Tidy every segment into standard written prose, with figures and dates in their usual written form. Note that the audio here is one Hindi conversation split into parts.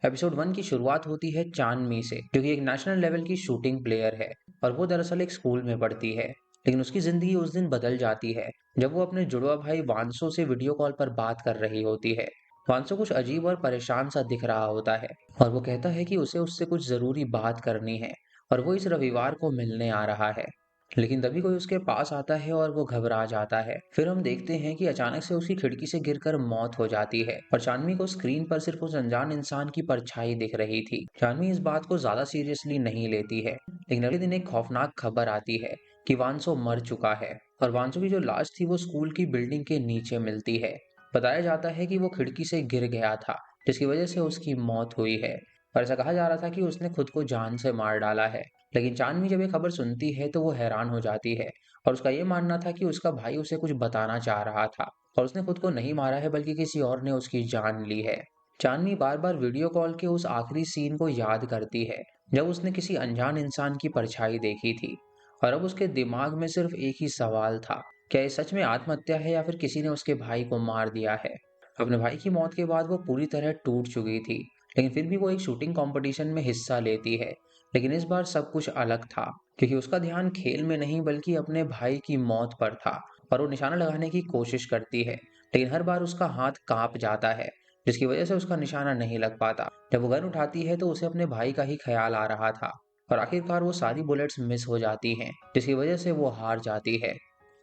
एपिसोड 1 की शुरुआत होती है चांदनी से, जो कि एक नेशनल लेवल की शूटिंग प्लेयर है और वो दरअसल एक स्कूल में पढ़ती है। लेकिन उसकी जिंदगी उस दिन बदल जाती है जब वो अपने जुड़वा भाई वांसो से वीडियो कॉल पर बात कर रही होती है। वांसो कुछ अजीब और परेशान सा दिख रहा होता है और वो कहता है कि उसे उससे कुछ जरूरी बात करनी है और वो इस रविवार को मिलने आ रहा है। लेकिन तभी कोई उसके पास आता है और वो घबरा जाता है। फिर हम देखते हैं कि अचानक से उसकी खिड़की से गिरकर मौत हो जाती है और चांदनी को स्क्रीन पर सिर्फ उस अनजान इंसान की परछाई दिख रही थी। चांदनी इस बात को ज्यादा सीरियसली नहीं लेती है, लेकिन अगले दिन एक खौफनाक खबर आती है कि वांसो मर चुका है और वांसो की जो लाश थी वो स्कूल की बिल्डिंग के नीचे मिलती है। बताया जाता है कि वो खिड़की से गिर गया था, जिसकी वजह से उसकी मौत हुई है। और ऐसा कहा जा रहा था कि उसने खुद को जान से मार डाला है। लेकिन चांदनी जब ये खबर सुनती है तो वो हैरान हो जाती है और उसका ये मानना था कि उसका भाई उसे कुछ बताना चाह रहा था और उसने खुद को नहीं मारा है बल्कि किसी और ने उसकी जान ली है। चांदनी बार बार वीडियो कॉल के उस आखिरी सीन को याद करती है जब उसने किसी अनजान इंसान की परछाई देखी थी और अब उसके दिमाग में सिर्फ एक ही सवाल था, क्या ये सच में आत्महत्या है या फिर किसी ने उसके भाई को मार दिया है। अपने भाई की मौत के बाद वो पूरी तरह टूट चुकी थी, लेकिन फिर भी वो एक शूटिंग कंपटीशन में हिस्सा लेती है। लेकिन इस बार सब कुछ अलग था, क्योंकि उसका ध्यान खेल में नहीं बल्कि अपने भाई की मौत पर था और वो निशाना लगाने की कोशिश करती है। लेकिन हर बार उसका हाथ कांप जाता है, जिसकी वजह से उसका निशाना नहीं लग पाता। जब वो गन उठाती है तो उसे अपने भाई का ही ख्याल आ रहा था और आखिरकार वो सारी बुलेट्स मिस हो जाती हैं, जिसकी वजह से वो हार जाती है।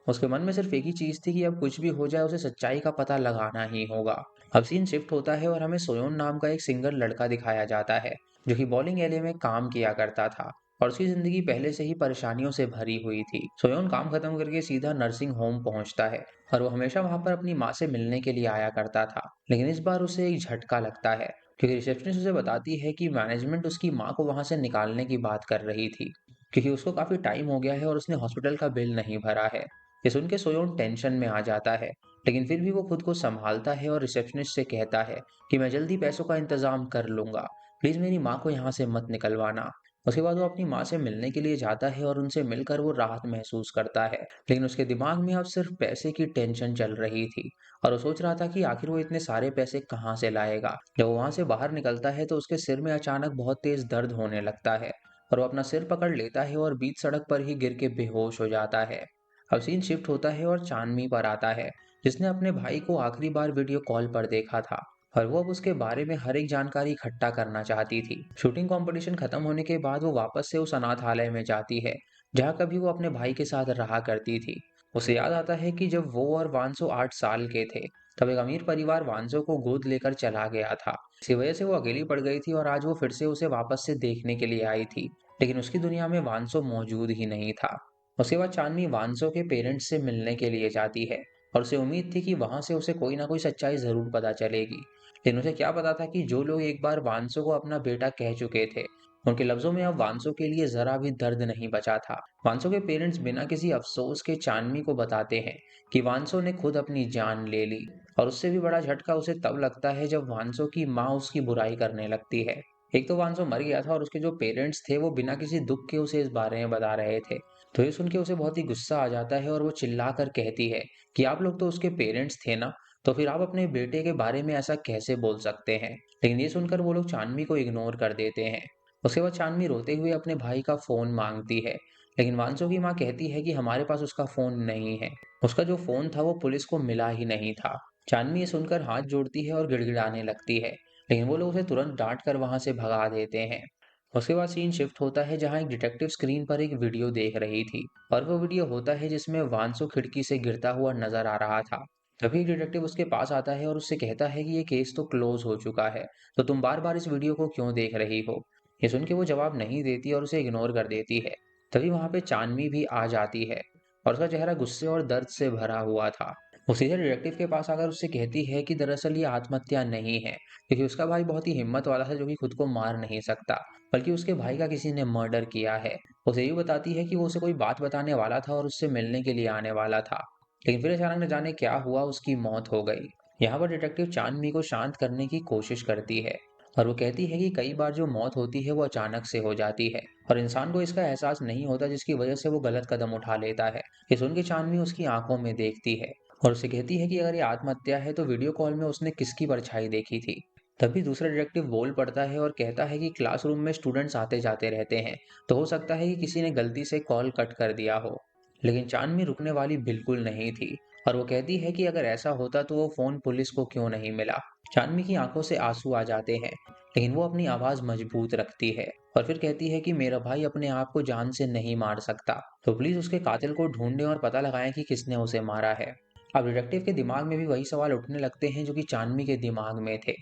उसके मन में सिर्फ एक ही चीज थी कि अब कुछ भी हो जाए उसे सच्चाई का पता लगाना ही होगा। अब सीन शिफ्ट होता है और हमें सोयोन नाम का एक सिंगर लड़का दिखाया जाता है, जो कि बॉलिंग एरिया में काम किया करता था और उसकी जिंदगी पहले से ही परेशानियों से भरी हुई थी। सोयोन काम खत्म करके सीधा नर्सिंग होम पहुंचता है और वो हमेशा वहां पर अपनी माँ से मिलने के लिए आया करता था। लेकिन इस बार उसे एक झटका लगता है, क्योंकि रिसेप्शनिस्ट उसे बताती है कि मैनेजमेंट उसकी माँ को वहां से निकालने की बात कर रही थी, क्योंकि उसको काफी टाइम हो गया है और उसने हॉस्पिटल का बिल नहीं भरा है। ये सुन के सोयोन टेंशन में आ जाता है, लेकिन फिर भी वो खुद को संभालता है और रिसेप्शनिस्ट से कहता है कि मैं जल्दी पैसों का इंतजाम कर लूंगा, प्लीज मेरी माँ को यहाँ से मत निकलवाना। उसके बाद वो अपनी माँ से मिलने के लिए जाता है और उनसे मिलकर वो राहत महसूस करता है। लेकिन उसके दिमाग में अब सिर्फ पैसे की टेंशन चल रही थी और वो सोच रहा था कि आखिर वो इतने सारे पैसे कहाँ से लाएगा। जब वो वहां से बाहर निकलता है तो उसके सिर में अचानक बहुत तेज दर्द होने लगता है और वो अपना सिर पकड़ लेता है और बीच सड़क पर ही गिर के बेहोश हो जाता है। अब सीन शिफ्ट होता है और चांदनी पर आता है, जिसने अपने भाई को आखिरी बार वीडियो कॉल पर देखा था और वो अब उसके बारे में हर एक जानकारी इकट्ठा करना चाहती थी। शूटिंग कंपटीशन खत्म होने के बाद वो वापस से उस अनाथालय में जाती है जहाँ कभी वो अपने भाई के साथ रहा करती थी। उसे याद आता है कि जब वो और वांसो 8 साल के थे तब एक अमीर परिवार वांसो को गोद लेकर चला गया था। इसी वजह से वो अकेली पड़ गई थी और आज वो फिर से उसे वापस से देखने के लिए आई थी, लेकिन उसकी दुनिया में वांसो मौजूद ही नहीं था। उसके बाद चांदनी वांसो के पेरेंट्स से मिलने के लिए जाती है और उसे उम्मीद थी कि वहां से उसे कोई ना कोई सच्चाई जरूर पता चलेगी। लेकिन उसे क्या पता था कि जो लोग एक बार वांसो को अपना बेटा कह चुके थे, उनके लफ्जों में अब वांसो के लिए जरा भी दर्द नहीं बचा था। वांसो के पेरेंट्स बिना किसी अफसोस के चांदनी को बताते हैं कि वांसो ने खुद अपनी जान ले ली और उससे भी बड़ा झटका उसे तब लगता है जब वांसो की माँ उसकी बुराई करने लगती है। एक तो वांसो मर गया था और उसके जो पेरेंट्स थे वो बिना किसी दुख के उसे इस बारे में बता रहे थे। तो ये सुन के उसे बहुत ही गुस्सा आ जाता है और वो चिल्ला कर कहती है कि आप लोग तो उसके पेरेंट्स थे ना, तो फिर आप अपने बेटे के बारे में ऐसा कैसे बोल सकते हैं। लेकिन ये सुनकर वो लोग चांदनी को इग्नोर कर देते हैं। उसके बाद चांदनी रोते हुए अपने भाई का फोन मांगती है, लेकिन वांसो की माँ कहती है कि हमारे पास उसका फोन नहीं है। उसका जो फोन था वो पुलिस को मिला ही नहीं था। चांदनी ये सुनकर हाथ जोड़ती है और गिड़गिड़ाने लगती है, लेकिन वो लोग उसे तुरंत डांट कर वहां से भगा देते हैं। उसके बाद सीन शिफ्ट होता है जहां एक डिटेक्टिव स्क्रीन पर एक वीडियो देख रही थी और वो वीडियो होता है जिसमें वांसो खिड़की से गिरता हुआ नजर आ रहा था। तभी डिटेक्टिव उसके पास आता है और उससे कहता है कि ये केस तो क्लोज हो चुका है, तो तुम बार बार इस वीडियो को क्यों देख रही हो। ये सुन के वो जवाब नहीं देती और उसे इग्नोर कर देती है। तभी वहां पे चांदनी भी आ जाती है और उसका चेहरा गुस्से और दर्द से भरा हुआ था। वो सीधे डिटेक्टिव के पास आकर उससे कहती है कि दरअसल ये आत्महत्या नहीं है, क्योंकि उसका भाई बहुत ही हिम्मत वाला था जो कि खुद को मार नहीं सकता, बल्कि उसके भाई का किसी ने मर्डर किया है। उसे ये भी बताती है कि वो उसे कोई बात बताने वाला था और उससे मिलने के लिए आने वाला था, लेकिन फिर अचानक न जाने क्या हुआ, उसकी मौत हो गई। यहाँ पर डिटेक्टिव चांदनी को शांत करने की कोशिश करती है और वो कहती है कि कई बार जो मौत होती है वो अचानक से हो जाती है और इंसान को इसका एहसास नहीं होता, जिसकी वजह से वो गलत कदम उठा लेता है। ये सुन के चांदनी उसकी आंखों में देखती है और उसे कहती है कि अगर ये आत्महत्या है तो वीडियो कॉल में उसने किसकी परछाई देखी थी। तभी दूसरा डिटेक्टिव बोल पड़ता है और कहता है कि क्लासरूम में स्टूडेंट्स आते जाते रहते हैं, तो हो सकता है कि किसी ने गलती से कॉल कट कर दिया हो। लेकिन चांदनी रुकने वाली बिल्कुल नहीं थी और वो कहती है कि अगर ऐसा होता तो वो फोन पुलिस को क्यों नहीं मिला। चांदनी की आंखों से आंसू आ जाते हैं, लेकिन वो अपनी आवाज मजबूत रखती है और फिर कहती है कि मेरा भाई अपने आप को जान से नहीं मार सकता, तो प्लीज उसके कातिल को ढूंढें और पता लगाएं कि किसने उसे मारा है। अब डिटेक्टिव के दिमाग में भी वही सवाल उठने लगते हैं जो कि चांदनी के दिमाग में थे।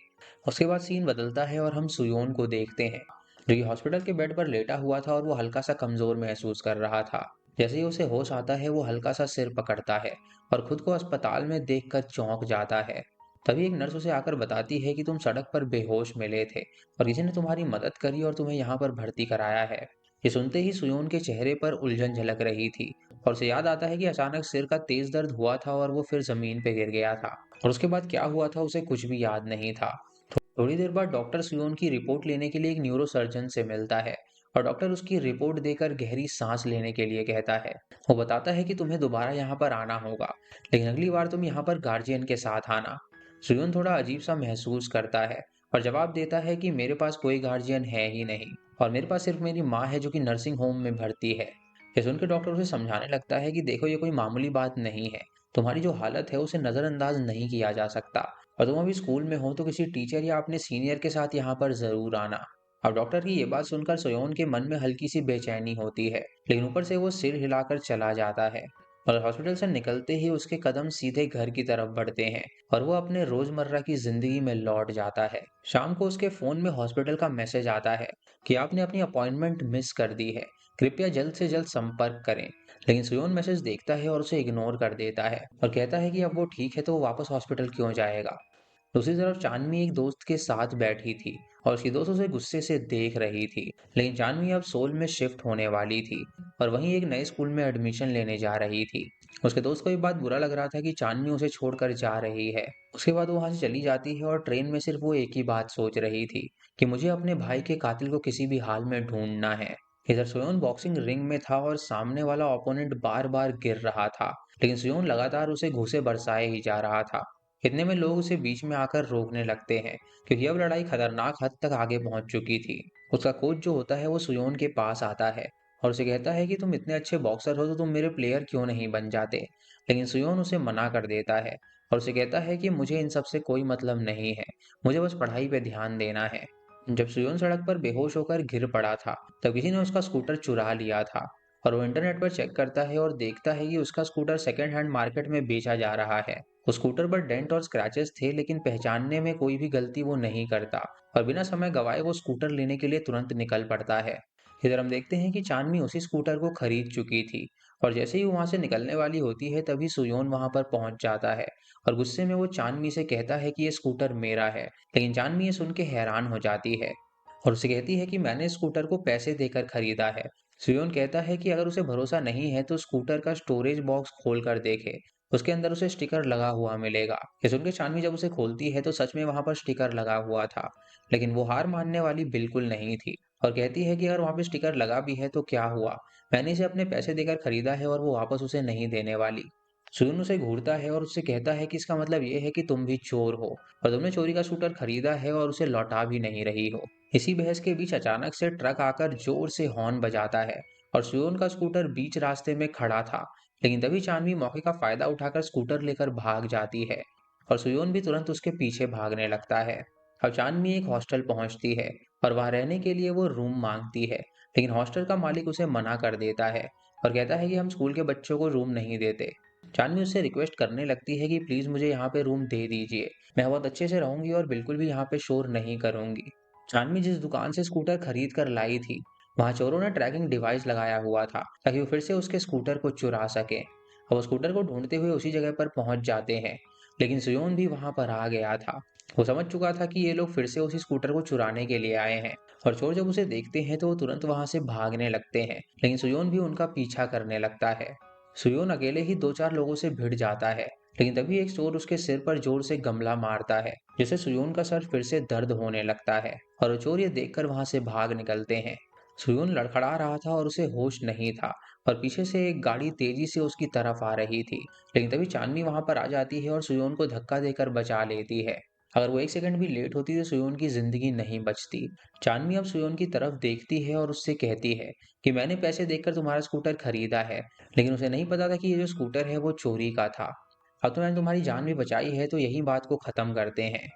उसके बाद सीन बदलता है और हम सुयोन को देखते हैं, जो कि हॉस्पिटल के बेड पर लेटा हुआ था और वो हल्का सा कमजोर महसूस कर रहा था। जैसे ही उसे होश आता है वो हल्का सा सिर पकड़ता है और खुद को अस्पताल में देखकर चौंक जाता है। तभी एक नर्स उसे आकर बताती है कि तुम सड़क पर बेहोश मिले थे और किसी ने तुम्हारी मदद करी और तुम्हें यहाँ पर भर्ती कराया है। ये सुनते ही सुयोन के चेहरे पर उलझन झलक रही थी और उसे याद आता है कि अचानक सिर का तेज दर्द हुआ था और वो फिर जमीन पे गिर गया था और उसके बाद क्या हुआ था उसे कुछ भी याद नहीं था। थोड़ी देर बाद डॉक्टर सुयोन की रिपोर्ट लेने के लिए एक न्यूरोसर्जन से मिलता है और डॉक्टर उसकी रिपोर्ट देकर गहरी सांस लेने के लिए कहता है। वो बताता है कि तुम्हें दोबारा यहाँ पर आना होगा, लेकिन अगली बार तुम यहाँ पर गार्जियन के साथ आना। सुयोन थोड़ा अजीब सा महसूस करता है और जवाब देता है कि मेरे पास कोई गार्जियन है ही नहीं और मेरे पास सिर्फ मेरी माँ है जो कि नर्सिंग होम में भर्ती है। ये सुनकर डॉक्टर उसे समझाने लगता है कि देखो, ये कोई मामूली बात नहीं है, तुम्हारी जो हालत है उसे नजरअंदाज नहीं किया जा सकता और तुम अभी स्कूल में हो तो किसी टीचर या अपने सीनियर के साथ यहाँ पर जरूर आना। अब डॉक्टर की ये बात सुनकर सोयोन के मन में हल्की सी बेचैनी होती है, लेकिन ऊपर से वो सिर हिलाकर चला जाता है और हॉस्पिटल से निकलते ही उसके कदम सीधे घर की तरफ बढ़ते हैं और वो अपने रोजमर्रा की जिंदगी में लौट जाता है। शाम को उसके फोन में हॉस्पिटल का मैसेज आता है कि आपने अपनी अपॉइंटमेंट मिस कर दी है, कृपया जल्द से जल्द संपर्क करें। लेकिन सुयोन मैसेज देखता है और उसे इग्नोर कर देता है और कहता है कि अब वो ठीक है तो वो वापस हॉस्पिटल क्यों जाएगा। दूसरी तरफ चांदनी एक दोस्त के साथ बैठी थी और उसकी दोस्त उसे गुस्से से देख रही थी। लेकिन चांदनी अब सोल में शिफ्ट होने वाली थी और वहीं एक नए स्कूल में एडमिशन लेने जा रही थी। उसके दोस्त को ये बात बुरा लग रहा था कि चांदनी उसे छोड़कर जा रही है। उसके बाद वो वहां से चली जाती है और ट्रेन में सिर्फ वो एक ही बात सोच रही थी कि मुझे अपने भाई के कातिल को किसी भी हाल में ढूंढना है। इधर सुयोन बॉक्सिंग रिंग में था और सामने वाला ओपोनेंट बार बार गिर रहा था, लेकिन सुयोन लगातार उसे घूंसे बरसाए ही जा रहा था। इतने में लोग उसे बीच में आकर रोकने लगते हैं, क्योंकि अब लड़ाई खतरनाक हद तक आगे पहुंच चुकी थी। उसका कोच जो होता है वो सुयोन के पास आता है और उसे कहता है कि तुम इतने अच्छे बॉक्सर हो तो तुम मेरे प्लेयर क्यों नहीं बन जाते। लेकिन सुयोन उसे मना कर देता है और उसे कहता है कि मुझे इन सब से कोई मतलब नहीं है, मुझे बस पढ़ाई पे ध्यान देना है। जब सुयोन सड़क पर बेहोश होकर गिर पड़ा था तब किसी ने उसका स्कूटर चुरा लिया था और वो इंटरनेट पर चेक करता है और देखता है कि उसका स्कूटर सेकेंड हैंड मार्केट में बेचा जा रहा है। उस स्कूटर पर डेंट और स्क्रैचेस थे, लेकिन पहचानने में कोई भी गलती वो नहीं करता और बिना समय गवाए वो स्कूटर लेने के लिए तुरंत निकल पड़ता है। इधर हम देखते हैं कि चांदनी उसी स्कूटर को खरीद चुकी थी और जैसे ही वो वहां से निकलने वाली होती है तभी सुयोन वहां पर पहुंच जाता है और गुस्से में वो चांदनी से कहता है कि ये स्कूटर मेरा है। लेकिन चांदनी ये सुन के हैरान हो जाती है और उसे कहती है कि मैंने स्कूटर को पैसे देकर खरीदा है। सुयोन कहता है कि अगर उसे भरोसा नहीं है तो स्कूटर का स्टोरेज बॉक्स खोल कर देखे, उसके अंदर उसे स्टिकर लगा हुआ मिलेगा। ये सुनकर शान्वी जब उसे खोलती है तो सच में वहां पर स्टिकर लगा हुआ था, लेकिन वो हार मानने वाली बिल्कुल नहीं थी और कहती है कि अगर वहां पे स्टिकर लगा भी है तो क्या हुआ, मैंने इसे अपने पैसे देकर खरीदा है और वो वापस उसे नहीं देने वाली। सुन उसे घूरता है और उससे कहता है कि इसका मतलब ये है कि तुम भी चोर हो और तुमने चोरी का शूटर खरीदा है और उसे लौटा भी नहीं रही हो। इसी बहस के बीच अचानक से ट्रक आकर जोर से हॉर्न बजाता है और सुयोन का स्कूटर बीच रास्ते में खड़ा था। लेकिन तभी चांदनी मौके का फायदा उठाकर स्कूटर लेकर भाग जाती है और सुयोन भी तुरंत उसके पीछे भागने लगता है। अब चांदनी एक हॉस्टल पहुंचती है और वहां रहने के लिए वो रूम मांगती है, लेकिन हॉस्टल का मालिक उसे मना कर देता है और कहता है कि हम स्कूल के बच्चों को रूम नहीं देते। चांदनी उससे रिक्वेस्ट करने लगती है कि प्लीज मुझे यहाँ पे रूम दे दीजिए, मैं बहुत अच्छे से रहूंगी और बिल्कुल भी यहाँ पे शोर नहीं करूंगी। चांदनी जिस दुकान से स्कूटर खरीद कर लाई थी वहां चोरों ने ट्रैकिंग डिवाइस लगाया हुआ था ताकि वो फिर से उसके स्कूटर को चुरा सके। अब वो स्कूटर को ढूंढते हुए उसी जगह पर पहुंच जाते हैं, लेकिन सुयोन भी वहां पर आ गया था। वो समझ चुका था कि ये लोग फिर से उसी स्कूटर को चुराने के लिए आए हैं और चोर जब उसे देखते हैं तो वो तुरंत वहां से भागने लगते हैं, लेकिन सुयोन भी उनका पीछा करने लगता है। सुयोन अकेले ही दो चार लोगों से भिड़ जाता है, लेकिन तभी एक चोर उसके सिर पर जोर से गमला मारता है जिससे सुयोन का सर फिर से दर्द होने लगता है और वो चोर ये देखकर वहां से भाग निकलते हैं। सुयोन लड़खड़ा रहा था और उसे होश नहीं था और पीछे से एक गाड़ी तेजी से उसकी तरफ आ रही थी, लेकिन तभी चांदनी वहां पर आ जाती है और सुयोन को धक्का देकर बचा लेती है। अगर वो 1 सेकंड भी लेट होती तो सुयोन की ज़िंदगी नहीं बचती। चांदनी अब सुयोन की तरफ देखती है और उससे कहती है कि मैंने पैसे देकर तुम्हारा स्कूटर खरीदा है, लेकिन उसे नहीं पता था कि ये जो स्कूटर है वो चोरी का था। अब तो मैंने तुम्हारी जान भी बचाई है, तो यही बात को ख़त्म करते हैं।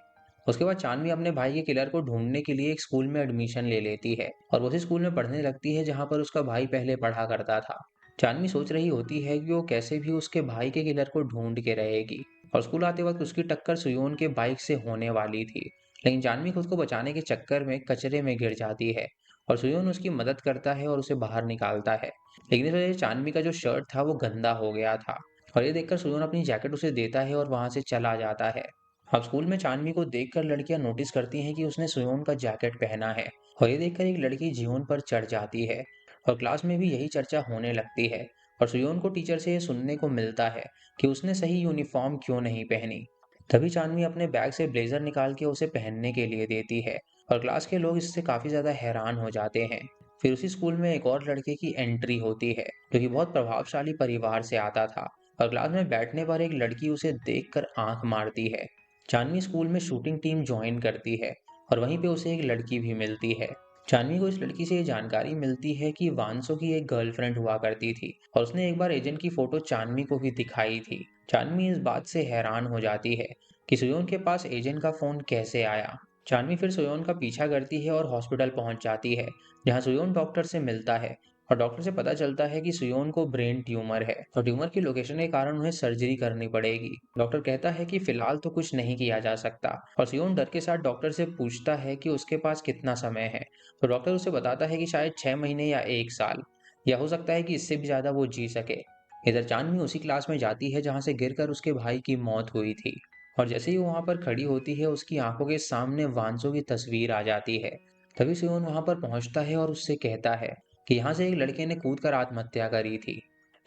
उसके बाद चांदनी अपने भाई के किलर को ढूँढने के लिए एक स्कूल में एडमिशन ले लेती है और वो उसी स्कूल में पढ़ने लगती है जहाँ पर उसका भाई पहले पढ़ा करता था। चांदनी सोच रही होती है कि वो कैसे भी उसके भाई के किलर को ढूँढ के रहेगी और स्कूल आते वक्त उसकी टक्कर सुयोन के बाइक से होने वाली थी। लेकिन चांदनी खुद को बचाने के चक्कर में कचरे में गिर जाती है और सुयोन उसकी मदद करता है और उसे बाहर निकालता है। लेकिन इस वजह से चांदनी का जो शर्ट था वो गंदा हो गया था और ये देखकर सुयोन अपनी जैकेट उसे देता है और वहां से चला जाता है। अब स्कूल में चांदनी को देखकर लड़कियां नोटिस करती हैं कि उसने सुयोन का जैकेट पहना है और ये देखकर एक लड़की जीवन पर चढ़ जाती है और क्लास में भी यही चर्चा होने लगती है और सुयोन को टीचर से ये सुनने को मिलता है कि उसने सही यूनिफॉर्म क्यों नहीं पहनी। तभी चांदनी अपने बैग से ब्लेजर निकाल के उसे पहनने के लिए देती है और क्लास के लोग इससे काफी ज्यादा हैरान हो जाते हैं। फिर उसी स्कूल में एक और लड़के की एंट्री होती है जो कि बहुत प्रभावशाली परिवार से आता था और क्लास में बैठने पर एक लड़की उसे देखकर आंख मारती है। चांदनी स्कूल में शूटिंग टीम ज्वाइन करती है और वहीं पे उसे एक लड़की भी मिलती है। चांदनी को इस लड़की से ये जानकारी मिलती है कि वांसो की एक गर्लफ्रेंड हुआ करती थी और उसने एक बार एजेंट की फोटो चांदनी को भी दिखाई थी। चांदनी इस बात से हैरान हो जाती है कि सुयोन के पास एजेंट का फोन कैसे आया। चांदनी फिर सुयोन का पीछा करती है और हॉस्पिटल पहुंच जाती है जहां सुयोन डॉक्टर से मिलता है और डॉक्टर से पता चलता है कि सुयोन को ब्रेन ट्यूमर है और ट्यूमर की लोकेशन के कारण उन्हें सर्जरी करनी पड़ेगी। डॉक्टर कहता है कि फिलहाल तो कुछ नहीं किया जा सकता और सुयोन डर के साथ डॉक्टर से पूछता है कि उसके पास कितना समय है। तो डॉक्टर उसे बताता है कि शायद 6 महीने या 1 साल, या हो सकता है कि इससे भी ज्यादा वो जी सके। इधर चांदनी उसी क्लास में जाती है जहां से गिरकर उसके भाई की मौत हुई थी और जैसे ही वो वहां पर खड़ी होती है उसकी आंखों के सामने वांसो की तस्वीर आ जाती है। तभी सुयोन वहां पर पहुंचता है और उससे कहता है कि यहाँ से एक लड़के ने कूद कर आत्महत्या करी थी,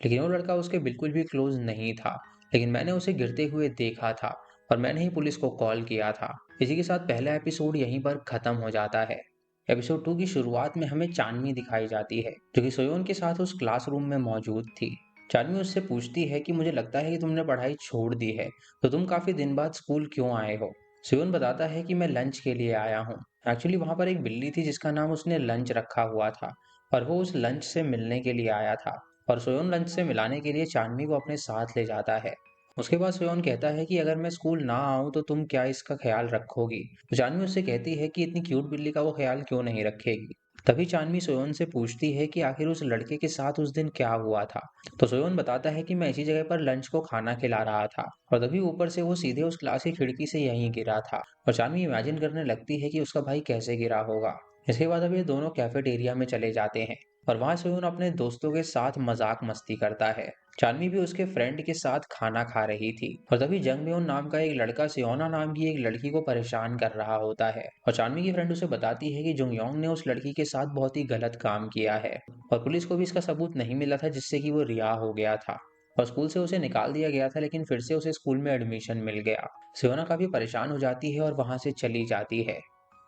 लेकिन वो लड़का उसके बिल्कुल भी क्लोज नहीं था। लेकिन मैंने उसे गिरते हुए देखा था और मैंने ही पुलिस को कॉल किया था। इसी के साथ पहला एपिसोड यहीं पर खत्म हो जाता है। एपिसोड 2 की शुरुआत में हमें चांदनी दिखाई जाती है जो कि सोयोन के साथ उस क्लासरूम में मौजूद थी। चांदनी उससे पूछती है कि मुझे लगता है कि तुमने पढ़ाई छोड़ दी है, तो तुम काफी दिन बाद स्कूल क्यों आए हो। सोयोन बताता है कि मैं लंच के लिए आया हूँ। एक्चुअली वहां पर एक बिल्ली थी जिसका नाम उसने लंच रखा हुआ था और वो उस लंच से मिलने के लिए आया था और सोयोन लंच से मिलाने के लिए चांदनी को अपने साथ ले जाता है। उसके बाद सोयोन कहता है कि अगर मैं स्कूल ना आऊं तो तुम क्या इसका ख्याल रखोगी। तो चांदनी उससे कहती है कि इतनी क्यूट बिल्ली का वो ख्याल क्यों नहीं रखेगी। तभी चांदनी सोयोन से पूछती है कि आखिर उस लड़के के साथ उस दिन क्या हुआ था। तो सोयोन बताता है कि मैं इसी जगह पर लंच को खाना खिला रहा था और तभी ऊपर से वो सीधे उस क्लास की खिड़की से यहीं गिरा था और चांदनी इमेजिन करने लगती है कि उसका भाई कैसे गिरा होगा। इसके बाद अब ये दोनों कैफेटेरिया में चले जाते हैं और वहां सोयोन अपने दोस्तों के साथ मजाक मस्ती करता है। चांदनी भी उसके फ्रेंड के साथ खाना खा रही थी और तभी जंगम्योन नाम का एक लड़का सियोना नाम की एक लड़की को परेशान कर रहा होता है और चांदनी की फ्रेंड उसे बताती है कि जुंगयोंग ने उस लड़की के साथ बहुत ही गलत काम किया है और पुलिस को भी इसका सबूत नहीं मिला था जिससे कि वो रिहा हो गया था और स्कूल से उसे निकाल दिया गया था, लेकिन फिर से उसे स्कूल में एडमिशन मिल गया। सियोना काफी परेशान हो जाती है और वहां से चली जाती है।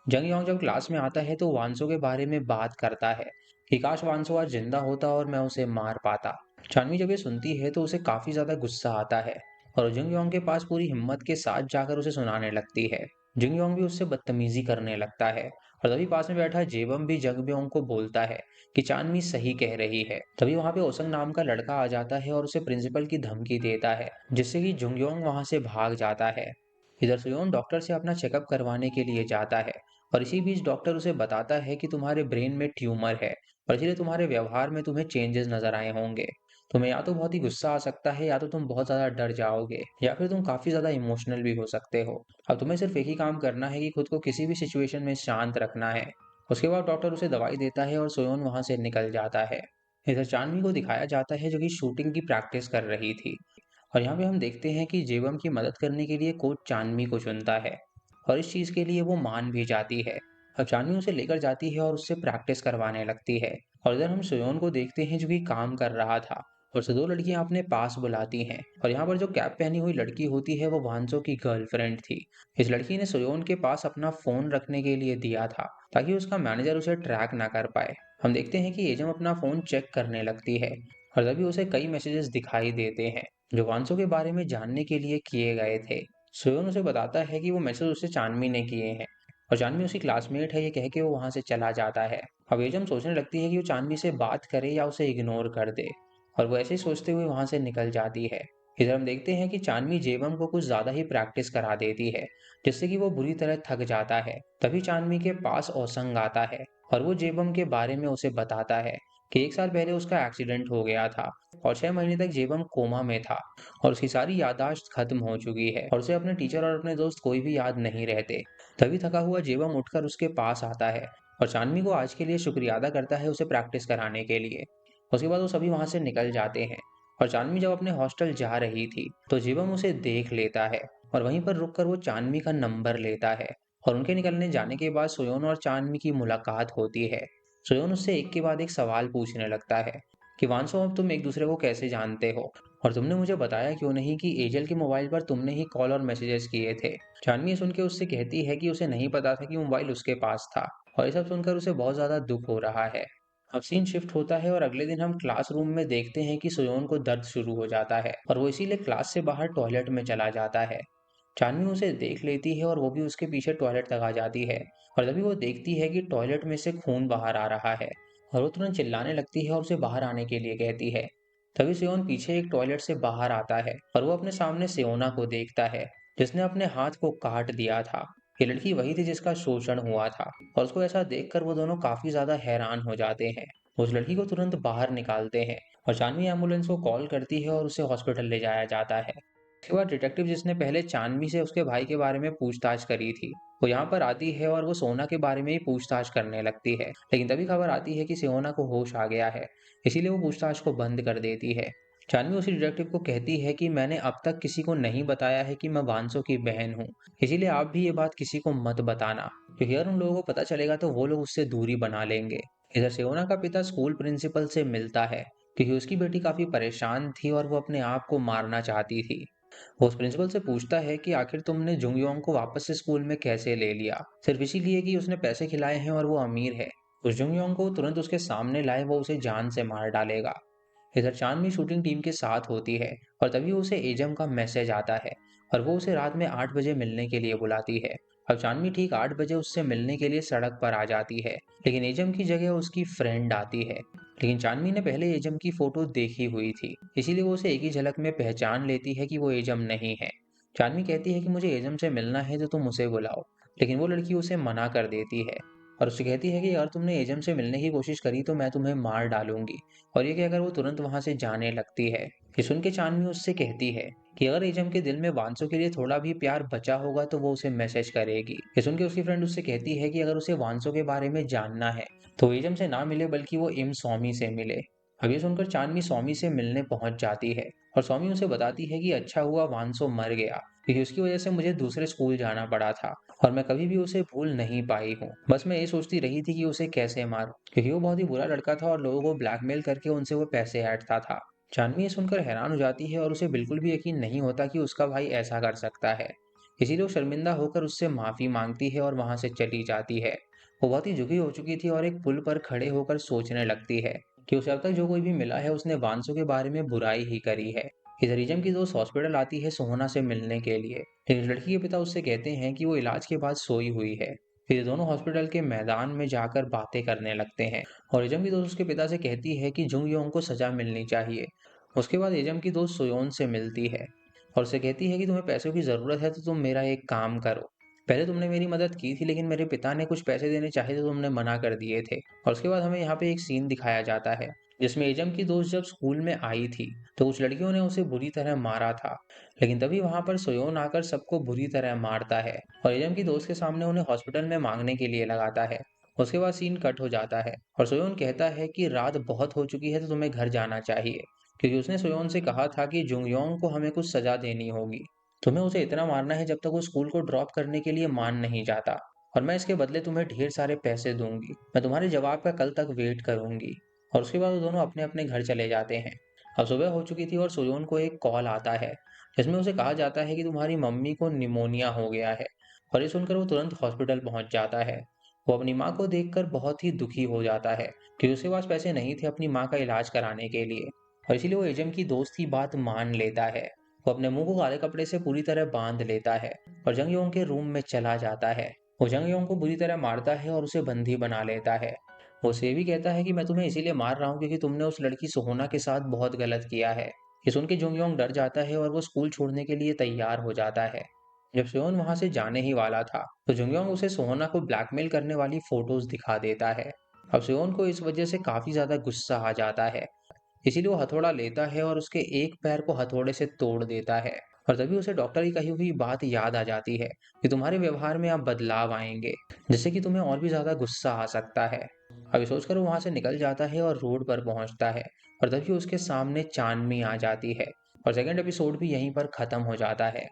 जंग योंग जब क्लास में आता है तो वांसो के बारे में बात करता है कि काश वांसो आज जिंदा होता और मैं उसे मार पाता। चांदनी जब ये सुनती है तो उसे काफी ज्यादा गुस्सा आता है और जंग योंग के पास पूरी हिम्मत के साथ जाकर उसे सुनाने लगती है। जंग योंग भी उससे बदतमीजी करने लगता है और तभी पास में बैठा जेबम भी जंगम्योंग को बोलता है कि चांदनी सही कह रही है। तभी वहां पे ओसंग नाम का लड़का आ जाता है और उसे प्रिंसिपल की धमकी देता है जिससे कि जुंगयोंग वहां से भाग जाता है। इधर सुयोन डॉक्टर से अपना चेकअप करवाने के लिए जाता है और इसी बीच डॉक्टर उसे बताता है कि तुम्हारे ब्रेन में ट्यूमर है और इसलिए तुम्हारे व्यवहार में तुम्हें चेंजेस नजर आए होंगे। तुम्हें या तो बहुत ही गुस्सा आ सकता है या तो तुम बहुत ज्यादा डर जाओगे या फिर तुम काफी ज्यादा इमोशनल भी हो सकते हो। अब तुम्हें सिर्फ एक ही काम करना है कि खुद को किसी भी सिचुएशन में शांत रखना है। उसके बाद डॉक्टर उसे दवाई देता है और सोयोन वहां से निकल जाता है। इधर चांदनी को दिखाया जाता है जो कि शूटिंग की प्रैक्टिस कर रही थी और यहाँ पे हम देखते हैं कि जेबम की मदद करने के लिए कोच चांदनी को चुनता है और इस चीज के लिए वो मान भी जाती है। अब चांदनी उसे लेकर जाती है और उससे प्रैक्टिस करवाने लगती है और इधर हम सोयोन को देखते हैं जो कि काम कर रहा था और से दो लड़कियां अपने पास बुलाती हैं और यहाँ पर जो कैप पहनी हुई लड़की होती है वो वांसो की गर्लफ्रेंड थी। इस लड़की ने सोयोन के पास अपना फोन रखने के लिए दिया था ताकि उसका मैनेजर उसे ट्रैक ना कर पाए। हम देखते हैं कि एजम अपना फोन चेक करने लगती है और तभी उसे कई मैसेजेस दिखाई देते हैं जो वांसो के बारे में जानने के लिए किए गए थे। सोयोन उसे बताता है कि वो मैसेज उससे चांदमी ने किए हैं और चांदमी उसकी क्लासमेट है, ये कह के वो वहां से चला जाता है। अब एजम सोचने लगती है कि वो चांदमी से बात करे या उसे इग्नोर कर दे, और वो ऐसे ही सोचते हुए वहां से निकल जाती है। इधर हम देखते हैं कि चांदमी जेबम को कुछ ज्यादा ही प्रैक्टिस करा देती है, जिससे कि वो बुरी तरह थक जाता है। तभी चांदमी के पास ओसंग आता है और वो जेबम के बारे में उसे बताता है कि 1 साल पहले उसका एक्सीडेंट हो गया था और 6 महीने तक जेबम कोमा में था और उसकी सारी याददाश्त खत्म हो चुकी है और उसे अपने टीचर और अपने दोस्त कोई भी याद नहीं रहते। तभी थका हुआ जेबम उठकर उसके पास आता है और चांदनी को आज के लिए शुक्रिया अदा करता है उसे प्रैक्टिस कराने के लिए। उसके बाद वो सभी वहां से निकल जाते हैं और चांदनी जब अपने हॉस्टल जा रही थी तो जेबम उसे देख लेता है और वहीं पर रुककर वो चांदनी का नंबर लेता है। और उनके निकलने जाने के बाद सोयोन और चांदनी की मुलाकात होती है। सोयोन उससे एक के बाद एक सवाल पूछने लगता है कि वांसो, अब तुम एक दूसरे को कैसे जानते हो, और तुमने मुझे बताया क्यों नहीं कि एजल के मोबाइल पर तुमने ही कॉल और मैसेजेस किए थे। जानवी सुन के उससे कहती है कि उसे नहीं पता था कि मोबाइल उसके पास था, और ये सब सुनकर उसे बहुत ज्यादा दुख हो रहा है। अब सीन शिफ्ट होता है और अगले दिन हम क्लासरूम में देखते हैं कि सोयोन को दर्द शुरू हो जाता है और वो इसीलिए क्लास से बाहर टॉयलेट में चला जाता है। चांदनी उसे देख लेती है और वो भी उसके पीछे टॉयलेट तक आ जाती है, और तभी वो देखती है कि टॉयलेट में से खून बाहर आ रहा है और वो तुरंत चिल्लाने लगती है और उसे बाहर आने के लिए कहती है। तभी सियोन पीछे एक टॉयलेट से बाहर आता है और वो अपने सामने सियोना को देखता है, जिसने अपने हाथ को काट दिया था। ये लड़की वही थी जिसका शोषण हुआ था, और उसको ऐसा देखकर वो दोनों काफी ज्यादा हैरान हो जाते हैं। वो उस लड़की को तुरंत बाहर निकालते हैं और चांदनी एम्बुलेंस को कॉल करती है और उसे हॉस्पिटल ले जाया जाता है। उसके बाद डिटेक्टिव, जिसने पहले चांदनी से उसके भाई के बारे में पूछताछ करी थी, वो यहाँ पर आती है और वो सोना के बारे में ही पूछताछ करने लगती है। लेकिन तभी खबर आती है कि सोना को होश आ गया है, इसीलिए वो पूछताछ को बंद कर देती है। जानवी उसी डिटेक्टिव को कहती है कि मैंने अब तक किसी को नहीं बताया है कि मैं वांसो की बहन हूँ, इसीलिए आप भी ये बात किसी को मत बताना, क्योंकि अगर उन लोगों को पता चलेगा तो वो लोग उससे दूरी बना लेंगे। इधर सेओना का पिता स्कूल प्रिंसिपल से मिलता है, क्योंकि उसकी बेटी काफी परेशान थी और वो अपने आप को मारना चाहती थी। वो उस प्रिंसिपल से पूछता है कि आखिर तुमने जुंगयोंग को वापस से स्कूल में कैसे ले लिया, सिर्फ इसीलिए कि उसने पैसे खिलाए हैं और वो अमीर है। उस जुंगयोंग को तुरंत उसके सामने लाए, वो उसे जान से मार डालेगा। इधर चांदनी शूटिंग टीम के साथ होती है और तभी उसे एजम का मैसेज आता है और वो उसे रात में 8 बजे मिलने के लिए बुलाती है। अब चांदनी ठीक 8 बजे उससे मिलने के लिए सड़क पर आ जाती है, लेकिन एजम की जगह उसकी फ्रेंड आती है। लेकिन चांदनी ने पहले एजम की फोटो देखी हुई थी, इसीलिए वो उसे एक ही झलक में पहचान लेती है कि वो एजम नहीं है। चांदनी कहती है कि मुझे एजम से मिलना है तो तुम उसे बुलाओ, लेकिन वो लड़की उसे मना कर देती है और उसे कहती है कि अगर तुमने एजम से मिलने की कोशिश करी तो मैं तुम्हें मार डालूंगी। और ये कहकर वो तुरंत वहां से जाने लगती है। ये सुन के चांदनी उससे कहती है कि अगर एजम के दिल में वांसो के लिए थोड़ा भी प्यार बचा होगा तो वो उसे मैसेज करेगी। ये सुन के उसकी फ्रेंड उससे कहती है कि अगर उसे वांसो के बारे में जानना है तो एजम से ना मिले, बल्कि वो इम स्वामी से मिले। अब ये सुनकर चांदनी स्वामी से मिलने पहुंच जाती है और स्वामी उसे बताती है कि अच्छा हुआ वांसो मर गया, क्योंकि उसकी वजह से मुझे दूसरे स्कूल जाना पड़ा था और मैं कभी भी उसे भूल नहीं पाई हूँ। बस मैं ये सोचती रही थी कि उसे कैसे मारूं, क्योंकि वो बहुत ही बुरा लड़का था और लोगों को ब्लैकमेल करके उनसे वो पैसे ऐंठता था। जानवी ये सुनकर हैरान हो जाती है और उसे बिल्कुल भी यकीन नहीं होता कि उसका भाई ऐसा कर सकता है। इसीलिए वो शर्मिंदा होकर उससे माफी मांगती है और वहां से चली जाती है। वो बहुत ही झुकी हो चुकी थी और एक पुल पर खड़े होकर सोचने लगती है कि उसे अब तक जो कोई भी मिला है उसने वांसो के बारे में बुराई ही करी है। इधर इजम की दोस्त हॉस्पिटल आती है सोहना से मिलने के लिए, लेकिन लड़की के पिता उससे कहते हैं कि वो इलाज के बाद सोई हुई है। फिर दोनों हॉस्पिटल के मैदान में जाकर बातें करने लगते हैं और इजम की दोस्त उसके पिता से कहती है कि जुंग योंग को सजा मिलनी चाहिए। उसके बाद इजम की दोस्त सोयोन से मिलती है और उसे कहती है कि तुम्हें पैसों की जरूरत है तो तुम मेरा एक काम करो। पहले तुमने मेरी मदद की थी, लेकिन मेरे पिता ने कुछ पैसे देने चाहे तो तुमने मना कर दिए थे। और उसके बाद हमें यहाँ पे एक सीन दिखाया जाता है जिसमें एजम की दोस्त जब स्कूल में आई थी तो कुछ लड़कियों ने उसे बुरी तरह मारा था, लेकिन तभी वहां पर सोयोन आकर सबको बुरी तरह मारता है और एजम की दोस्त के सामने उन्हें हॉस्पिटल में मांगने के लिए लगाता है। उसके बाद सीन कट हो जाता है और सोयोन कहता है कि रात बहुत हो चुकी है तो तुम्हें घर जाना चाहिए, क्योंकि उसने सोयोन से कहा था कि जुंगयोंग को हमें कुछ सजा देनी होगी। तुम्हें उसे इतना मारना है जब तक वो स्कूल को ड्रॉप करने के लिए मान नहीं जाता, और मैं इसके बदले तुम्हें ढेर सारे पैसे दूंगी। मैं तुम्हारे जवाब का कल तक वेट करूंगी। और उसके बाद वो दोनों अपने अपने घर चले जाते हैं। अब सुबह हो चुकी थी और सोयोन को एक कॉल आता है जिसमें उसे कहा जाता है कि तुम्हारी मम्मी को निमोनिया हो गया है। और ये सुनकर वो तुरंत हॉस्पिटल पहुंच जाता है। वो अपनी माँ को देखकर बहुत ही दुखी हो जाता है कि उसके पास पैसे नहीं थे अपनी माँ का इलाज कराने के लिए, और इसीलिए वो एजम की दोस्त की बात मान लेता है वो अपने मुंह को काले कपड़े से पूरी तरह बांध लेता है और जंग योंग के रूम में चला जाता है। वो जंग योंग को बुरी तरह मारता है और उसे बंदी बना लेता है। वो उसे ये भी कहता है कि मैं तुम्हें इसीलिए मार रहा हूँ क्योंकि तुमने उस लड़की सोहना के साथ बहुत गलत किया है। ये सुन के जंग योंग डर जाता है और वो स्कूल छोड़ने के लिए तैयार हो जाता है। जब सेओन वहां से जाने ही वाला था तो जुंगयोंग उसे सोहना को ब्लैकमेल करने वाली फोटोज दिखा देता है। अब सेओन को इस वजह से काफी ज्यादा गुस्सा आ जाता है, इसीलिए वो हथौड़ा लेता है और उसके एक पैर को हथौड़े से तोड़ देता है। और तभी उसे डॉक्टर की कही हुई बात याद आ जाती है कि तुम्हारे व्यवहार में अब बदलाव आएंगे, जिससे कि तुम्हें और भी ज्यादा गुस्सा आ सकता है। अब ये सोचकर वो वहां से निकल जाता है और रोड पर पहुंचता है और तभी उसके सामने चांदनी आ जाती है और सेकंड एपिसोड भी यहीं पर खत्म हो जाता है।